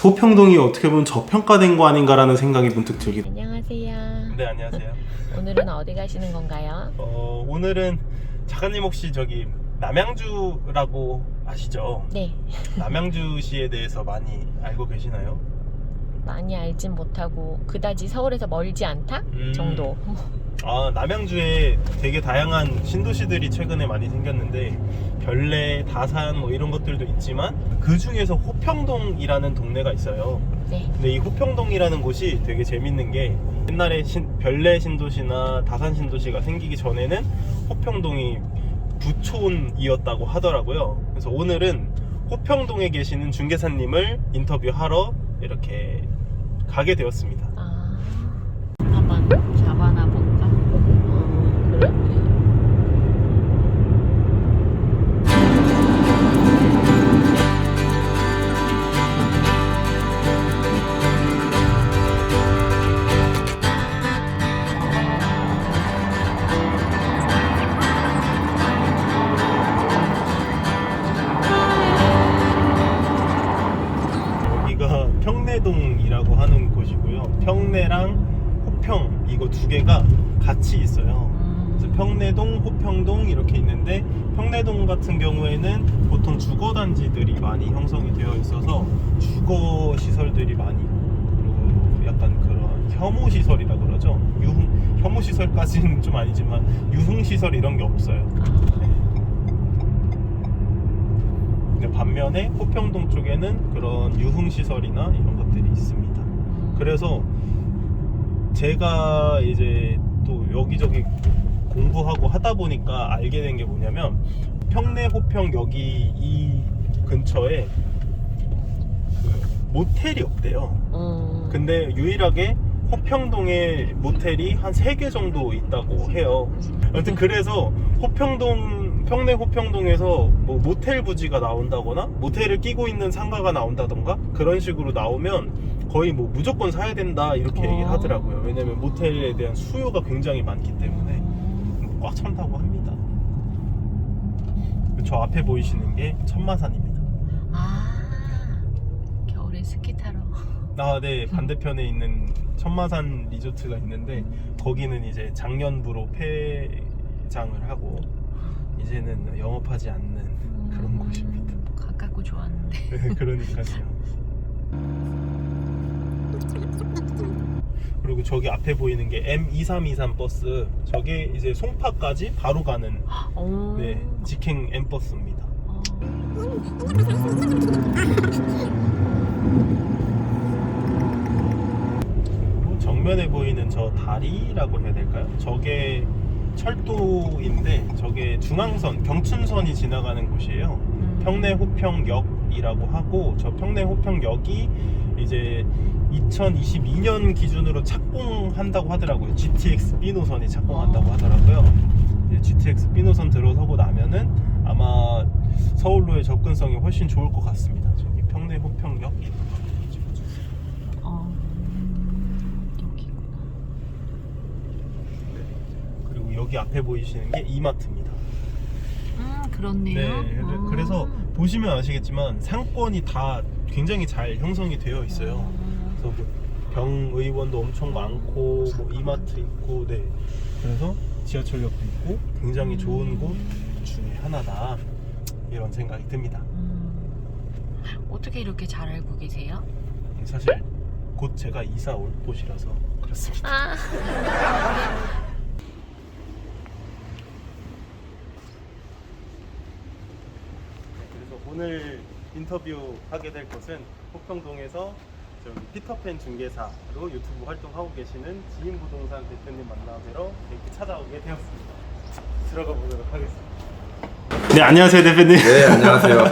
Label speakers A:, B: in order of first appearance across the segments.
A: 호평동이 어떻게 보면 저평가된 거 아닌가라는 생각이 문득 들기도.
B: 안녕하세요.
A: 네, 안녕하세요.
B: 오늘은 어디 가시는 건가요?
A: 오늘은 작가님 혹시 저기 남양주라고 아시죠?
B: 네.
A: 남양주시에 대해서 많이 알고 계시나요?
B: 많이 알진 못하고 그다지 서울에서 멀지 않다 정도.
A: 남양주에 되게 다양한 신도시들이 최근에 많이 생겼는데 별내, 다산 뭐 이런 것들도 있지만 그 중에서 호평동이라는 동네가 있어요.
B: 네.
A: 근데 이 호평동이라는 곳이 되게 재밌는 게 옛날에 별내 신도시나 다산 신도시가 생기기 전에는 호평동이 부촌이었다고 하더라고요. 그래서 오늘은 호평동에 계시는 중개사님을 인터뷰하러 이렇게 가게 되었습니다.
B: 한번 잡아나 볼까? 그래?
A: 여기가 평내동이라고 하는 곳이고요. 평내랑 호평 이거 두 개가 같이 있어요. 그래서 평내동, 호평동 이렇게 있는데 평내동 같은 경우에는 보통 주거단지들이 많이 형성이 되어 있어서 주거 시설들이 많이 있고 그리고 약간 그런 혐오시설이라 그러죠. 혐오시설까지는 좀 아니지만 유흥시설 이런 게 없어요. 근데 반면에 호평동 쪽에는 그런 유흥시설이나 이런 것들이 있습니다. 그래서 제가 이제 또 여기저기 공부하고 하다 보니까 알게 된 게 뭐냐면 평내, 호평 여기 이 근처에 그 모텔이 없대요. 근데 유일하게 호평동에 모텔이 한 3개 정도 있다고 해요. 아무튼 그래서 평내 호평동에서 뭐 모텔 부지가 나온다거나 모텔을 끼고 있는 상가가 나온다던가 그런 식으로 나오면 거의 뭐 무조건 사야 된다 이렇게 얘기를 하더라고요. 왜냐면 모텔에 대한 수요가 굉장히 많기 때문에 꽉 찬다고 합니다. 저 앞에 보이시는 게 천마산입니다.
B: 겨울에 스키 타러.
A: 네, 반대편에 있는 천마산 리조트가 있는데 거기는 이제 작년부로 폐장을 하고 이제는 영업하지 않는 그런 곳입니다.
B: 가깝고 좋았는데.
A: 네, 그러니까요. 그리고 저기 앞에 보이는 게 M2323 버스, 저게 이제 송파까지 바로 가는 네, 직행 M버스입니다. 정면에 보이는 저 다리라고 해야 될까요? 저게 철도인데 저게 중앙선, 경춘선이 지나가는 곳이에요. 평내 호평역이라고 하고 저 평내 호평역이 이제 2022년 기준으로 착공한다고 하더라고요. GTX B 노선이 착공한다고 하더라고요. GTX B 노선 들어서고 나면은 아마 서울로의 접근성이 훨씬 좋을 것 같습니다. 저기 평내 호평역
B: 여기구나.
A: 그리고 여기 앞에 보이시는 게 이마트입니다.
B: 그렇네요.
A: 네, 그래서 보시면 아시겠지만 상권이 다 굉장히 잘 형성이 되어 있어요. 그래서 뭐 병의원도 엄청 많고 뭐 이마트 있고, 네. 그래서 지하철역도 있고 굉장히 좋은 곳 중에 하나다 이런 생각이 듭니다.
B: 어떻게 이렇게 잘 알고 계세요?
A: 사실 곧 제가 이사 올 곳이라서 그렇습니다. 그래서 오늘 인터뷰하게 될 곳은 호평동에서 저기 피터팬 중개사로 유튜브 활동하고 계시는 지인부동산 대표님 만나뵈러 이렇게 찾아오게 되었습니다. 들어가 보도록 하겠습니다. 네, 안녕하세요 대표님.
C: 네, 안녕하세요.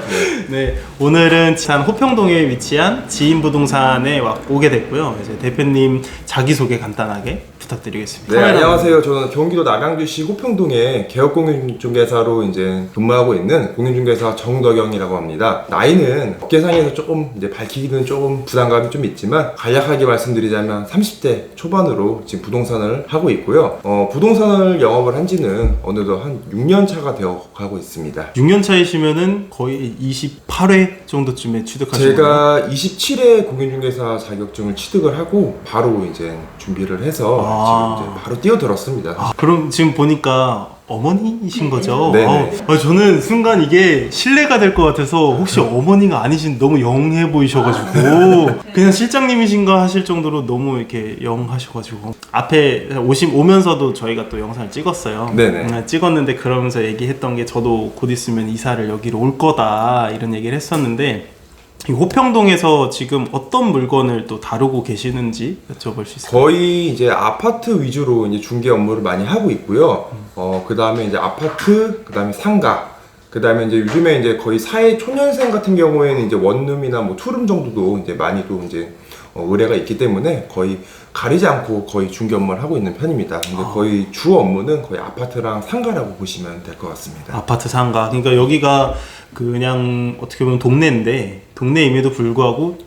A: 네, 오늘은 지산 호평동에 위치한 지인부동산에 오게 됐고요. 이제 대표님 자기소개 간단하게 부탁드리겠습니다.
C: 네, 안녕하세요. 저는 경기도 남양주시 호평동에 개업공인중개사로 이제 근무하고 있는 공인중개사 정덕영이라고 합니다. 나이는 업계상에서 조금 이제 밝히기는 조금 부담감이 좀 있지만 간략하게 말씀드리자면 30대 초반으로 지금 부동산을 하고 있고요. 부동산을 영업을 한 지는 어느덧 한 6년 차가 되어 가고 있습니다.
A: 6년 차이시면은 거의 28회 정도쯤에 취득하신 거예요?
C: 제가 27회 공인중개사 자격증을 취득을 하고 바로 이제 준비를 해서 지금 이제 바로 뛰어들었습니다.
A: 그럼 지금 보니까 어머니이신 거죠?
C: 네네.
A: 저는 순간 이게 신뢰가 될 것 같아서 혹시 어머니가 아니신 너무 영해 보이셔가지고 그냥 실장님이신가 하실 정도로 너무 이렇게 영하셔가지고 앞에 오면서도 저희가 또 영상을 찍었어요.
C: 네네.
A: 찍었는데 그러면서 얘기했던 게 저도 곧 있으면 이사를 여기로 올 거다 이런 얘기를 했었는데 이 호평동에서 지금 어떤 물건을 또 다루고 계시는지 여쭤볼 수 있을까요?
C: 거의 이제 아파트 위주로 이제 중개 업무를 많이 하고 있고요. 그 다음에 이제 아파트, 그 다음에 상가, 그 다음에 이제 요즘에 이제 거의 사회 초년생 같은 경우에는 이제 원룸이나 뭐 투룸 정도도 이제 많이 또 이제 의뢰가 있기 때문에 거의 가리지 않고 거의 중개 업무를 하고 있는 편입니다. 근데 거의 주 업무는 거의 아파트랑 상가라고 보시면 될 것 같습니다.
A: 아파트 상가. 그러니까 여기가 그냥 어떻게 보면 동네인데 동네임에도 불구하고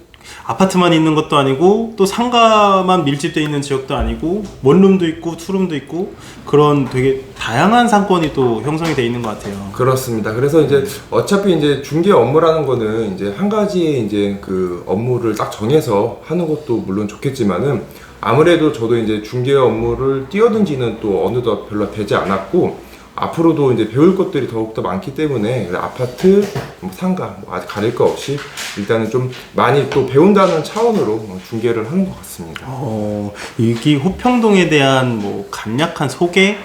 A: 아파트만 있는 것도 아니고 또 상가만 밀집되어 있는 지역도 아니고 원룸도 있고 투룸도 있고 그런 되게 다양한 상권이 또 형성이 되어 있는 것 같아요.
C: 그렇습니다. 그래서 이제 어차피 이제 중개 업무라는 거는 이제 한 가지의 이제 그 업무를 딱 정해서 하는 것도 물론 좋겠지만은 아무래도 저도 이제 중개 업무를 뛰어든 지는 또 어느덧 별로 되지 않았고 앞으로도 이제 배울 것들이 더욱더 많기 때문에 아파트, 상가 아직 가릴 거 없이 일단은 좀 많이 또 배운다는 차원으로 중개를 하는 것 같습니다.
A: 여기 호평동에 대한 뭐 간략한 소개를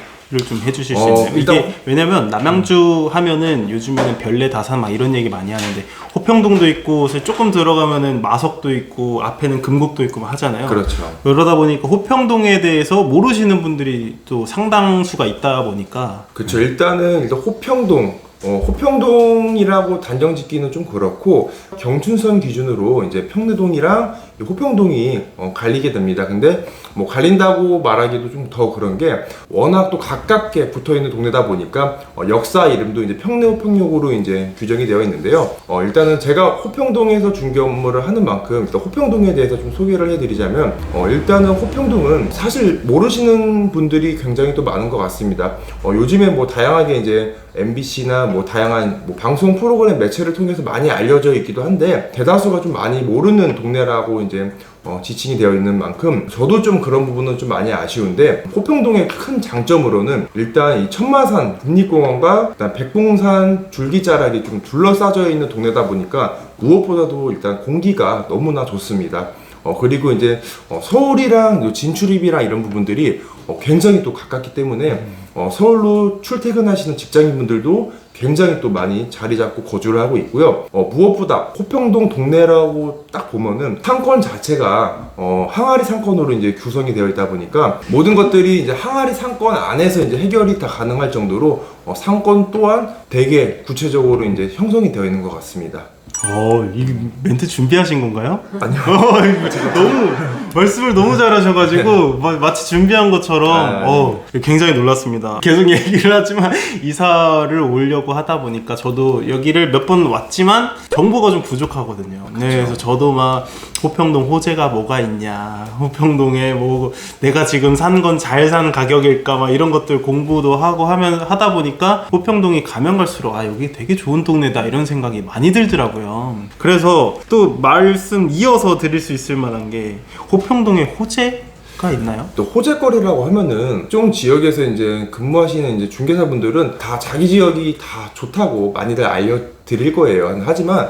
A: 좀 해주실 수 있나요?
C: 일단
A: 이게 왜냐면 남양주 하면은 요즘에는 별내 다산 막 이런 얘기 많이 하는데 호평동도 있고 조금 들어가면은 마석도 있고 앞에는 금곡도 있고 막 하잖아요.
C: 그렇죠.
A: 그러다 보니까 호평동에 대해서 모르시는 분들이 또 상당수가 있다 보니까
C: 그렇죠. 일단 호평동 호평동이라고 단정 짓기는 좀 그렇고 경춘선 기준으로 이제 평내동이랑 호평동이 갈리게 됩니다. 근데 뭐 갈린다고 말하기도 좀 더 그런 게 워낙 또 가깝게 붙어 있는 동네다 보니까 역사 이름도 이제 평내 호평역으로 이제 규정이 되어 있는데요. 일단은 제가 호평동에서 중개 업무를 하는 만큼 일단 호평동에 대해서 좀 소개를 해드리자면 일단은 호평동은 사실 모르시는 분들이 굉장히 또 많은 것 같습니다. 요즘에 뭐 다양하게 이제 MBC나 뭐 다양한 뭐 방송 프로그램 매체를 통해서 많이 알려져 있기도 한데 대다수가 좀 많이 모르는 동네라고 이제 지칭이 되어 있는 만큼 저도 좀 그런 부분은 좀 많이 아쉬운데 호평동의 큰 장점으로는 일단 이 천마산 국립공원과 일단 백봉산 줄기자락이 좀 둘러싸져 있는 동네다 보니까 무엇보다도 일단 공기가 너무나 좋습니다. 그리고 이제 서울이랑 진출입이랑 이런 부분들이 굉장히 또 가깝기 때문에 서울로 출퇴근하시는 직장인분들도 굉장히 또 많이 자리 잡고 거주를 하고 있고요. 무엇보다 호평동 동네라고 딱 보면은 상권 자체가 항아리 상권으로 이제 구성이 되어 있다 보니까 모든 것들이 이제 항아리 상권 안에서 이제 해결이 다 가능할 정도로 상권 또한 되게 구체적으로 이제 형성이 되어 있는 것 같습니다.
A: 이 멘트 준비하신 건가요?
C: 아니요.
A: 너무 말씀을 너무 잘하셔가지고 마치 준비한 것처럼 굉장히 놀랐습니다. 계속 얘기를 하지만 이사를 오려고 하다 보니까 저도 여기를 몇 번 왔지만 정보가 좀 부족하거든요. 네, 그래서 저도 막 호평동 호재가 뭐가 있냐, 호평동에 뭐 내가 지금 산 건 잘 산 가격일까 막 이런 것들 공부도 하고 하다 보니까 호평동이 가면 갈수록 여기 되게 좋은 동네다 이런 생각이 많이 들더라고요. 그래서 또 말씀 이어서 드릴 수 있을 만한 게 호평동에 호재가 있나요?
C: 또 호재거리라고 하면은 좀 지역에서 이제 근무하시는 이제 중개사분들은 다 자기 지역이 다 좋다고 많이들 알려드릴 거예요. 하지만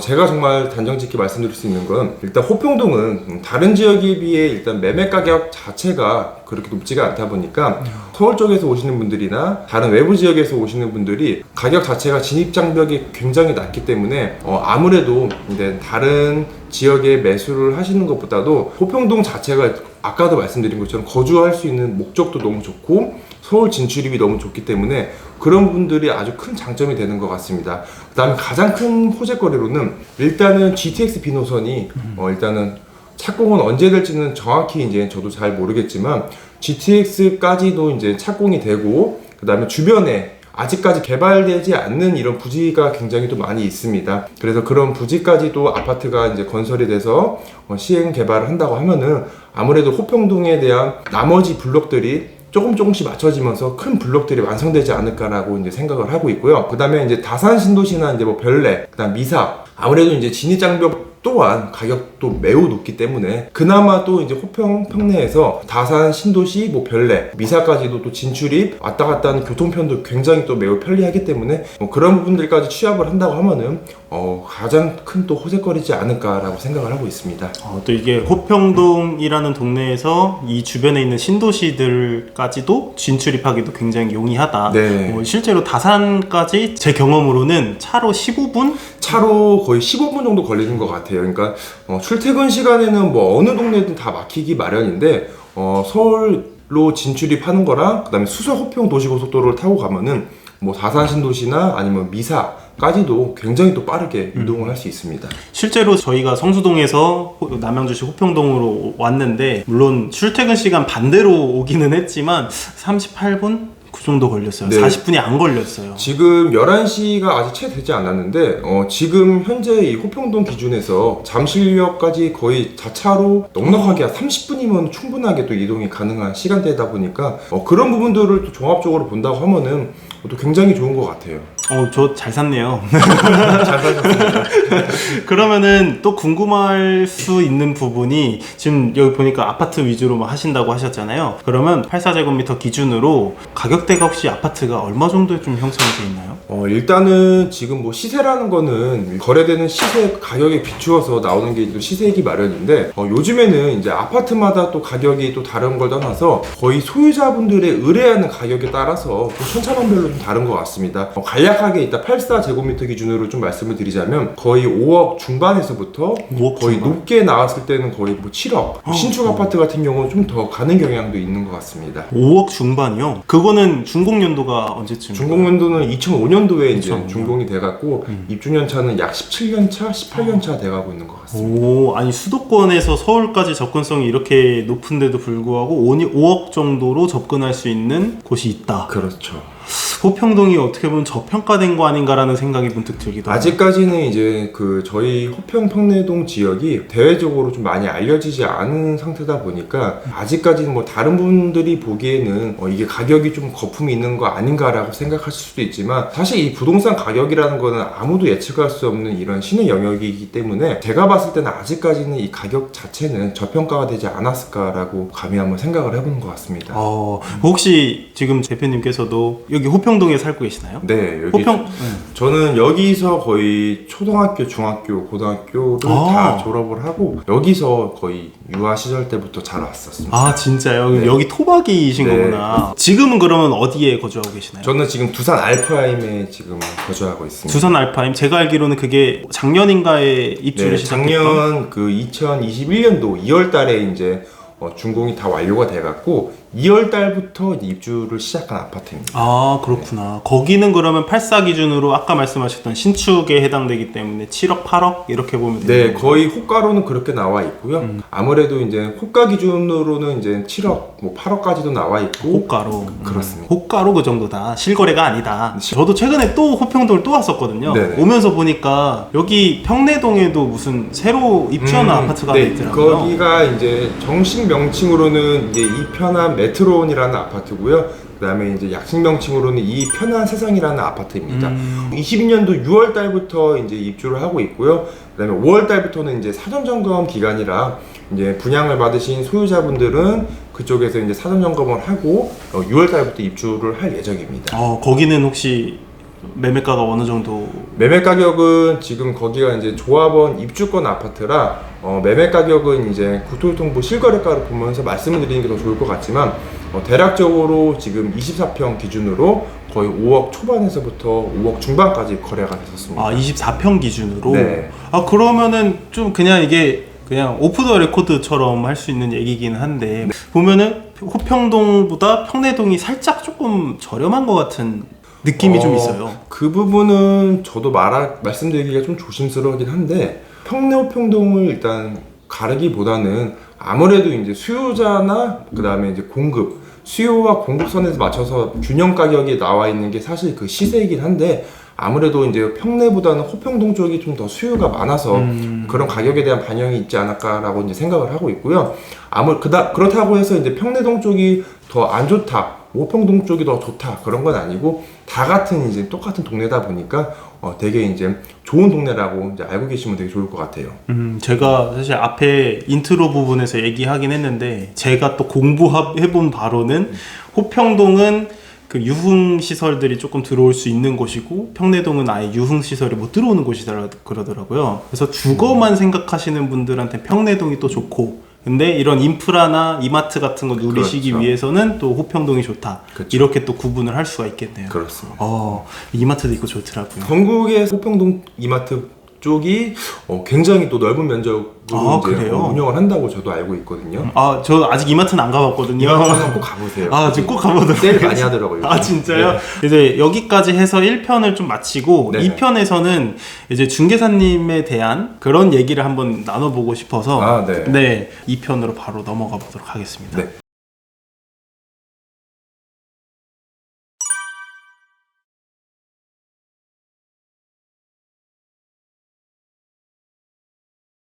C: 제가 정말 단정짓게 말씀드릴 수 있는 건 일단 호평동은 다른 지역에 비해 일단 매매 가격 자체가 그렇게 높지가 않다 보니까 서울 쪽에서 오시는 분들이나 다른 외부 지역에서 오시는 분들이 가격 자체가 진입 장벽이 굉장히 낮기 때문에 아무래도 이제 다른 지역에 매수를 하시는 것보다도 호평동 자체가 아까도 말씀드린 것처럼 거주할 수 있는 목적도 너무 좋고 서울 진출입이 너무 좋기 때문에 그런 분들이 아주 큰 장점이 되는 것 같습니다. 그 다음에 가장 큰 호재거리로는 일단은 GTX B 노선이 일단은 착공은 언제 될지는 정확히 이제 저도 잘 모르겠지만 GTX까지도 이제 착공이 되고, 그 다음에 주변에 아직까지 개발되지 않는 이런 부지가 굉장히 또 많이 있습니다. 그래서 그런 부지까지도 아파트가 이제 건설이 돼서 시행 개발을 한다고 하면은 아무래도 호평동에 대한 나머지 블록들이 조금씩 맞춰지면서 큰 블록들이 완성되지 않을까라고 이제 생각을 하고 있고요. 그 다음에 이제 다산 신도시나 이제 뭐 별내, 그 다음 미사, 아무래도 이제 진입장벽 또한 가격도 매우 높기 때문에 그나마 또 이제 호평 평내에서 다산 신도시, 뭐 별내, 미사까지도 또 진출입 왔다 갔다 하는 교통편도 굉장히 또 매우 편리하기 때문에 그런 부분들까지 취합을 한다고 하면은 가장 큰 또 호재거리지 않을까라고 생각을 하고 있습니다.
A: 또 이게 호평동이라는 동네에서 이 주변에 있는 신도시들까지도 진출입하기도 굉장히 용이하다.
C: 네.
A: 실제로 다산까지 제 경험으로는 차로 15분?
C: 차로 거의 15분 정도 걸리는 것 같아요. 그러니까 출퇴근 시간에는 뭐 어느 동네든 다 막히기 마련인데 서울로 진출입하는 거랑 그다음에 수서 호평 도시고속도로를 타고 가면은 뭐 다산 신도시나 아니면 미사까지도 굉장히 또 빠르게 이동을 할 수 있습니다.
A: 실제로 저희가 성수동에서 남양주시 호평동으로 왔는데 물론 출퇴근 시간 반대로 오기는 했지만 38분? 그 정도 걸렸어요.
C: 네.
A: 40분이 안 걸렸어요.
C: 지금 11시가 아직 채 되지 않았는데 지금 현재 이 호평동 기준에서 잠실역까지 거의 자차로 넉넉하게 30분이면 충분하게 또 이동이 가능한 시간대다 보니까 그런 부분들을 또 종합적으로 본다고 하면은 또 굉장히 좋은 것 같아요.
A: 저 잘 샀네요.
C: 잘 사셨습니다.
A: 그러면은 또 궁금할 수 있는 부분이 지금 여기 보니까 아파트 위주로 하신다고 하셨잖아요. 그러면 84제곱미터 기준으로 가격대가 혹시 아파트가 얼마 정도에 좀 형성이 되어 있나요?
C: 일단은 지금 뭐 시세라는 거는 거래되는 시세 가격에 비추어서 나오는 게 또 시세이기 마련인데 요즘에는 이제 아파트마다 또 가격이 또 다른 걸 떠나서 거의 소유자분들의 의뢰하는 가격에 따라서 좀 천차만별로 좀 다른 것 같습니다. 간략하게 이따 84제곱미터 기준으로 좀 말씀을 드리자면 거의 5억 중반에서부터
A: 5억
C: 거의
A: 중반?
C: 높게 나왔을 때는 거의 뭐 7억 신축 아파트 같은 경우는 좀 더 가는 경향도 있는 것 같습니다.
A: 5억 중반이요? 그거는 준공연도가 언제쯤?
C: 준공연도는 2005년도에 이제
A: 2005년.
C: 준공이 돼갖고 입주년차는 약 17년차, 18년차 돼가고 있는 것 같습니다.
A: 아니 수도권에서 서울까지 접근성이 이렇게 높은데도 불구하고 5억 정도로 접근할 수 있는 곳이 있다.
C: 그렇죠.
A: 호평동이 어떻게 보면 저평가된 거 아닌가라는 생각이 문득 들기도
C: 아직까지는 이제 저희 호평 평내동 지역이 대외적으로 좀 많이 알려지지 않은 상태다 보니까 아직까지는 뭐 다른 분들이 보기에는 이게 가격이 좀 거품이 있는 거 아닌가라고 생각하실 수도 있지만 사실 이 부동산 가격이라는 거는 아무도 예측할 수 없는 이런 신의 영역이기 때문에 제가 봤을 때는 아직까지는 이 가격 자체는 저평가가 되지 않았을까라고 감히 한번 생각을 해보는 것 같습니다.
A: 혹시 지금 대표님께서도 여기 호평동에 살고 계시나요?
C: 네, 여기 저는 여기서 거의 초등학교, 중학교, 고등학교를 다 졸업을 하고 여기서 거의 유아 시절 때부터 잘 왔었습니다.
A: 아 진짜요?
C: 네.
A: 여기 토박이이신
C: 네.
A: 거구나. 지금은 그러면 어디에 거주하고 계시나요?
C: 저는 지금 두산 알프하임에 지금 거주하고 있습니다.
A: 두산 알파임? 제가 알기로는 그게 작년인가에 입주를
C: 네,
A: 시작했던
C: 작년 2021년도 2월 달에 이제 준공이 다 완료가 돼갖고 2월 달부터 입주를 시작한 아파트입니다.
A: 아 그렇구나. 거기는 그러면 84 기준으로 아까 말씀하셨던 신축에 해당되기 때문에 7억, 8억 이렇게 보면 되는
C: 네, 거의 호가로는 그렇게 나와 있고요. 아무래도 이제 호가 기준으로는 이제 7억, 뭐 8억까지도 나와 있고.
A: 호가로.
C: 그렇습니다.
A: 호가로 그 정도다. 실거래가 아니다. 저도 최근에 또 호평동을 또 왔었거든요.
C: 네네.
A: 오면서 보니까 여기 평내동에도 무슨 새로 입주하는 아파트가
C: 네,
A: 있더라고요.
C: 거기가 이제 정식 명칭으로는 이제 이편한 메트론이라는 아파트고요. 그 다음에 이제 약식 명칭으로는 이 편한 세상이라는 아파트입니다. 22년도 6월 달부터 이제 입주를 하고 있고요. 그 다음에 5월 달부터는 이제 사전 점검 기간이라 이제 분양을 받으신 소유자분들은 그쪽에서 이제 사전 점검을 하고 6월 달부터 입주를 할 예정입니다.
A: 거기는 혹시 매매가가 어느 정도?
C: 매매 가격은 지금 거기가 이제 조합원 입주권 아파트라 매매 가격은 이제 국토교통부 실거래가를 보면서 말씀을 드리는 게 더 좋을 것 같지만 대략적으로 지금 24평 기준으로 거의 5억 초반에서부터 5억 중반까지 거래가 됐었습니다.
A: 24평 기준으로?
C: 네.
A: 그러면은 좀 그냥 이게 그냥 오프 더 레코드처럼 할 수 있는 얘기긴 한데 보면은 호평동보다 평내동이 살짝 조금 저렴한 것 같은 느낌이 좀 있어요.
C: 그 부분은 저도 말씀드리기가 좀 조심스러우긴 한데 평내 호평동을 일단 가르기보다는 아무래도 이제 수요자나 그 다음에 이제 수요와 공급선에서 맞춰서 균형 가격이 나와 있는 게 사실 그 시세이긴 한데 아무래도 이제 평내보다는 호평동 쪽이 좀 더 수요가 많아서 그런 가격에 대한 반영이 있지 않을까라고 이제 생각을 하고 있고요. 그렇다고 해서 이제 평내동 쪽이 더 안 좋다, 호평동 쪽이 더 좋다 그런 건 아니고 다 같은 이제 똑같은 동네다 보니까 되게 이제 좋은 동네라고 이제 알고 계시면 되게 좋을 것 같아요.
A: 제가 사실 앞에 인트로 부분에서 얘기하긴 했는데 제가 또 공부해본 바로는 호평동은 그 유흥 시설들이 조금 들어올 수 있는 곳이고 평내동은 아예 유흥 시설이 못 들어오는 곳이라 그러더라고요. 그래서 주거만 생각하시는 분들한테 평내동이 또 좋고 근데 이런 인프라나 이마트 같은 거 누리시기
C: 그렇죠.
A: 위해서는 또 호평동이 좋다.
C: 그렇죠.
A: 이렇게 또 구분을 할 수가 있겠네요.
C: 그렇습니다.
A: 이마트도 있고 좋더라고요.
C: 전국의 호평동 이마트 쪽이 굉장히 또 넓은 면적으로 이제
A: 그래요?
C: 운영을 한다고 저도 알고 있거든요.
A: 저 아직 이마트는 안 가봤거든요.
C: 이마트는 꼭 가보세요.
A: 지금 꼭 가보도록
C: 세일 많이 하더라고요. 요즘.
A: 진짜요?
C: 네.
A: 이제 여기까지 해서 1편을 좀 마치고
C: 네네.
A: 2편에서는 이제 중개사님에 대한 그런 얘기를 한번 나눠보고 싶어서
C: 네.
A: 네, 2편으로 바로 넘어가 보도록 하겠습니다.
C: 네.